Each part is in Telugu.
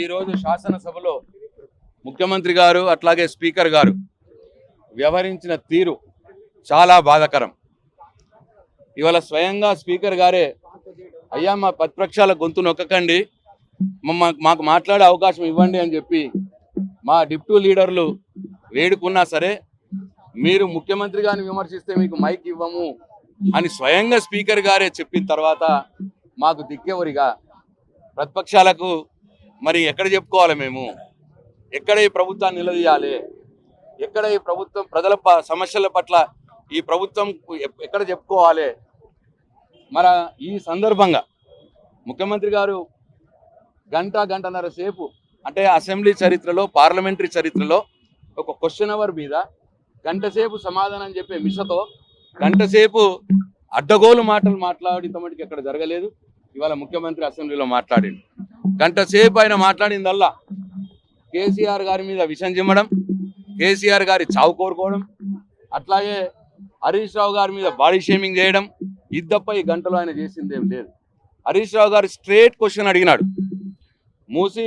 ఈరోజు శాసనసభలో ముఖ్యమంత్రి గారు అట్లాగే స్పీకర్ గారు వ్యవహరించిన తీరు చాలా బాధాకరం. ఇవాళ స్వయంగా స్పీకర్ గారే అయ్యా మా ప్రతిపక్షాల గొంతు నొక్కకండి, మాకు మాట్లాడే అవకాశం ఇవ్వండి అని చెప్పి మా డిప్యూటీ లీడర్లు వేడుకున్నా సరే మీరు ముఖ్యమంత్రి గారిని విమర్శిస్తే మీకు మైక్ ఇవ్వము అని స్వయంగా స్పీకర్ గారే చెప్పిన తర్వాత మాకు దిక్కెవరిగా ప్రతిపక్షాలకు మరి ఎక్కడ చెప్పుకోవాలి? మేము ఎక్కడ ఈ ప్రభుత్వాన్ని నిలదీయాలి? ఎక్కడ ఈ ప్రభుత్వం ప్రజల సమస్యల పట్ల ఈ ప్రభుత్వం ఎక్కడ చెప్పుకోవాలి? మన ఈ సందర్భంగా ముఖ్యమంత్రి గారు గంటన్నర సేపు అంటే అసెంబ్లీ చరిత్రలో పార్లమెంటరీ చరిత్రలో ఒక క్వశ్చన్ అవర్ మీద గంట సేపు సమాధానం చెప్పే మిషతో గంట సేపు అడ్డగోలు మాటలు మాట్లాడితమటికి ఎక్కడ జరగలేదు. ఇవాళ ముఖ్యమంత్రి అసెంబ్లీలో మాట్లాడిండు. గంట సేపు ఆయన మాట్లాడిందల్లా కేసీఆర్ గారి మీద విషం చిమ్మడం, కేసీఆర్ గారి చావు కోరుకోవడం, అట్లాగే హరీష్ రావు గారి మీద బాడీ షేమింగ్ చేయడం. ఇది తప్ప ఈ గంటలో ఆయన చేసిందేం లేదు. హరీష్ రావు గారు స్ట్రేట్ క్వశ్చన్ అడిగినాడు. మూసీ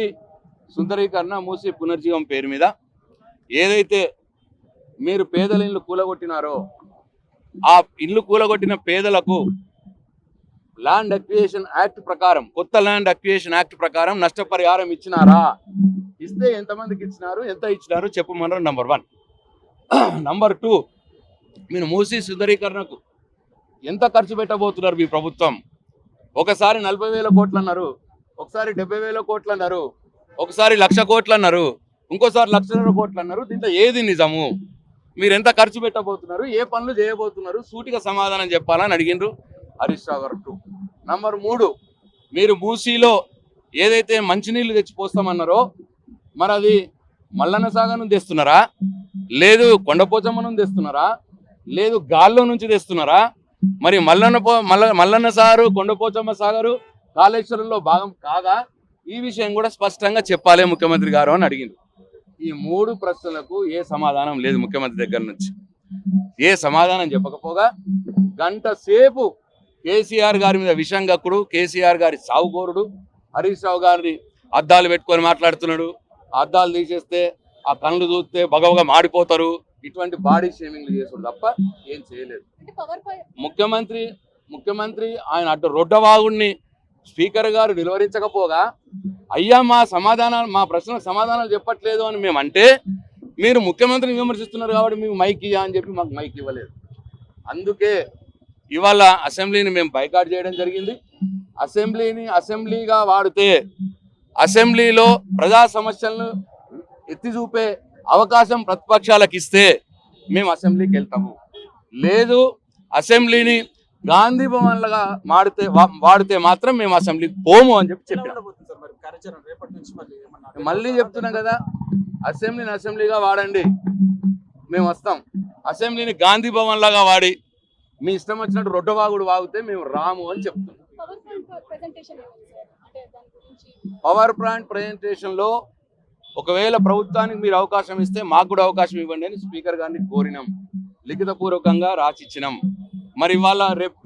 సుందరీకరణ, మూసీ పునర్జీవం పేరు మీద ఏదైతే మీరు పేదల ఇల్లు కూలగొట్టినారో ఆ ఇల్లు కూలగొట్టిన పేదలకు ల్యాండ్ అక్విజిషన్ యాక్ట్ ప్రకారం, కొత్త ల్యాండ్ అక్విజిషన్ యాక్ట్ ప్రకారం నష్టపరిహారం ఇచ్చినారా? ఇస్తే ఎంతమందికి ఇచ్చినారు, ఎంత ఇచ్చినారు చెప్పమన్నారు. నంబర్ 1. నంబర్ 2, మీరు మూసీ సుందరీకరణకు ఎంత ఖర్చు పెట్టబోతున్నారు మీ ప్రభుత్వం? ఒకసారి 40,000 కోట్లు అన్నారు, ఒకసారి 70,000 కోట్లు అన్నారు, ఒకసారి 1,00,000 కోట్లు అన్నారు, ఇంకోసారి 1,00,000 కోట్లు అన్నారు. దీంట్లో ఏది నిజము? మీరు ఎంత ఖర్చు పెట్టబోతున్నారు, ఏ పనులు చేయబోతున్నారు? సూటిగా సమాధానం చెప్పాలని అడిగిండ్రు హరీష్ రావు గారు. 2. నంబర్ 3, మీరు మూసీలో ఏదైతే మంచినీళ్ళు తెచ్చిపోస్తామన్నారో మరి అది మల్లన్న సాగర్ నుంచి తెస్తున్నారా, లేదు కొండపోచమ్మ నుంచి తెస్తున్నారా, లేదు గాల్లో నుంచి తెస్తున్నారా? మరి మల్లన్న సాగరు, కొండపోచమ్మ సాగరు కాళేశ్వరంలో భాగం కాదా? ఈ విషయం కూడా స్పష్టంగా చెప్పాలి ముఖ్యమంత్రి గారు అని అడిగింది. ఈ 3 ప్రశ్నలకు ఏ సమాధానం లేదు ముఖ్యమంత్రి దగ్గర నుంచి. ఏ సమాధానం చెప్పకపోగా గంట సేపు కేసీఆర్ గారి మీద విషం గక్కుడు, కేసీఆర్ గారి సావుకోరుడు, హరీష్ రావు గారిని అద్దాలు పెట్టుకొని మాట్లాడుతున్నాడు. అద్దాలు తీసేస్తే ఆ కళ్ళు చూస్తే బగబగా మాడిపోతారు. ఇటువంటి బాడీ షేమింగ్లు చేసుడు తప్ప ఏం చేయలేదు ముఖ్యమంత్రి. ఆయన అడ్డు రొడ్డవాగుడిని స్పీకర్ గారు నిలువరించకపోగా అయ్యా మా ప్రశ్నలకు సమాధానాలు చెప్పట్లేదు అని మేము అంటే మీరు ముఖ్యమంత్రిని విమర్శిస్తున్నారు కాబట్టి మీకు మైక్ ఇయ్యా అని చెప్పి మాకు మైక్ ఇవ్వలేదు. అందుకే ఇవాళ అసెంబ్లీని మేము బైకాట్ చేయడం జరిగింది. అసెంబ్లీగా వాడితే అసెంబ్లీలో ప్రజా సమస్యలను ఎత్తి చూపే అవకాశం ప్రతిపక్షాలకు ఇస్తే మేము అసెంబ్లీకి వెళ్తాము. లేదు అసెంబ్లీని గాంధీ భవన్లుగా వాడితే మాత్రం మేము అసెంబ్లీకి పోము అని చెప్పాం. మళ్ళీ చెప్తున్నాం కదా, అసెంబ్లీగా వాడండి, మేము వస్తాం. అసెంబ్లీని గాంధీ భవన్ లాగా వాడి మీ ఇష్టం వచ్చినట్టు రొడ్డవాగుడు వాగితే మేము రాము అని చెప్తున్నాం. పవర్ పాయింట్ ప్రెజెంటేషన్ లో ఒకవేళ ప్రభుత్వానికి మీరు అవకాశం ఇస్తే మాకు కూడా అవకాశం ఇవ్వండి అని స్పీకర్ గారిని కోరినాం, లిఖితపూర్వకంగా రాసిచ్చినాం. మరి ఇవాళ రేపు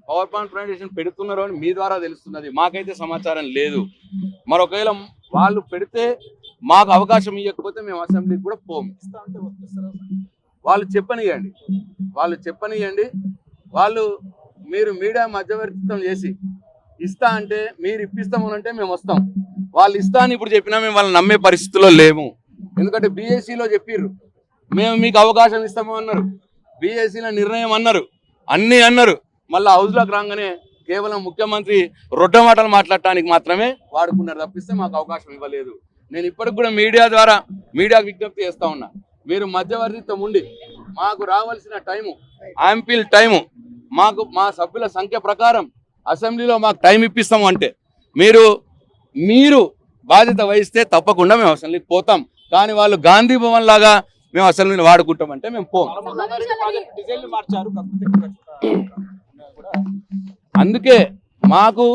పవర్ పాయింట్ ప్రెజెంటేషన్ పెడుతున్నారు అని మీ ద్వారా తెలుస్తున్నది, మాకైతే సమాచారం లేదు. మరి ఒకవేళ వాళ్ళు పెడితే మాకు అవకాశం ఇవ్వకపోతే మేము అసెంబ్లీకి కూడా పోము. వాళ్ళు చెప్పనియండి. మీరు మీడియా మధ్యవర్తిత్వం చేసి ఇస్తా అంటే మీరు ఇప్పిస్తామనంటే మేము వస్తాం. వాళ్ళు ఇస్తా అని ఇప్పుడు చెప్పినా మేము వాళ్ళని నమ్మే పరిస్థితిలో లేము. ఎందుకంటే బీఎస్సీలో చెప్పిర్రు మేము మీకు అవకాశం ఇస్తాము అన్నారు, బీఎస్సీలో నిర్ణయం అన్నారు, అన్నీ అన్నారు. మళ్ళీ హౌస్లోకి రాగానే కేవలం ముఖ్యమంత్రి రొడ్డ మాటలు మాట్లాడటానికి మాత్రమే వాడుకున్నారు తప్పిస్తే మాకు అవకాశం ఇవ్వలేదు. నేను ఇప్పటికి కూడా మీడియాకు విజ్ఞప్తి చేస్తా ఉన్నా, మీరు మధ్యవర్తిత్వం ఉండి మాకు రావాల్సిన యాంపిల్ టైము మా సభ్యుల సంఖ్య ప్రకారం అసెంబ్లీలో మాకు టైం ఇప్పిస్తాము అంటే మీరు బాధ్యత వహిస్తే తప్పకుండా మేము అసెంబ్లీకి పోతాం. కానీ వాళ్ళు గాంధీ భవన్ లాగా మేము అసెంబ్లీని వాడుకుంటామంటే మేము పోం. అందుకే మాకు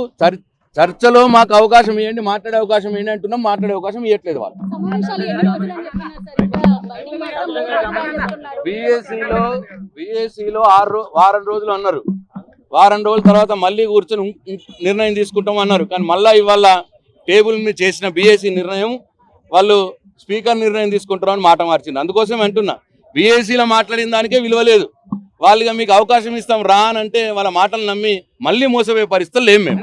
చర్చలో మాకు అవకాశం ఇవ్వండి, మాట్లాడే అవకాశం ఇవ్వండి అంటున్నాం. మాట్లాడే అవకాశం ఇవ్వట్లేదు వాళ్ళు. బీఎస్సీలో వారం రోజులు అన్నారు, వారం రోజుల తర్వాత మళ్ళీ కూర్చొని నిర్ణయం తీసుకుంటాం అన్నారు. కానీ మళ్ళీ ఇవాళ టేబుల్ మీద చేసిన బీఏసీ నిర్ణయం వాళ్ళు స్పీకర్ నిర్ణయం తీసుకుంటారని మాట మార్చింది. అందుకోసం అంటున్నా, బీఏసీలో మాట్లాడిన దానికే విలువ లేదు. వాళ్ళుగా మీకు అవకాశం ఇస్తాం రా అని అంటే వాళ్ళ మాటలు నమ్మి మళ్ళీ మోసపోయే పరిస్థితులు లేము మేము.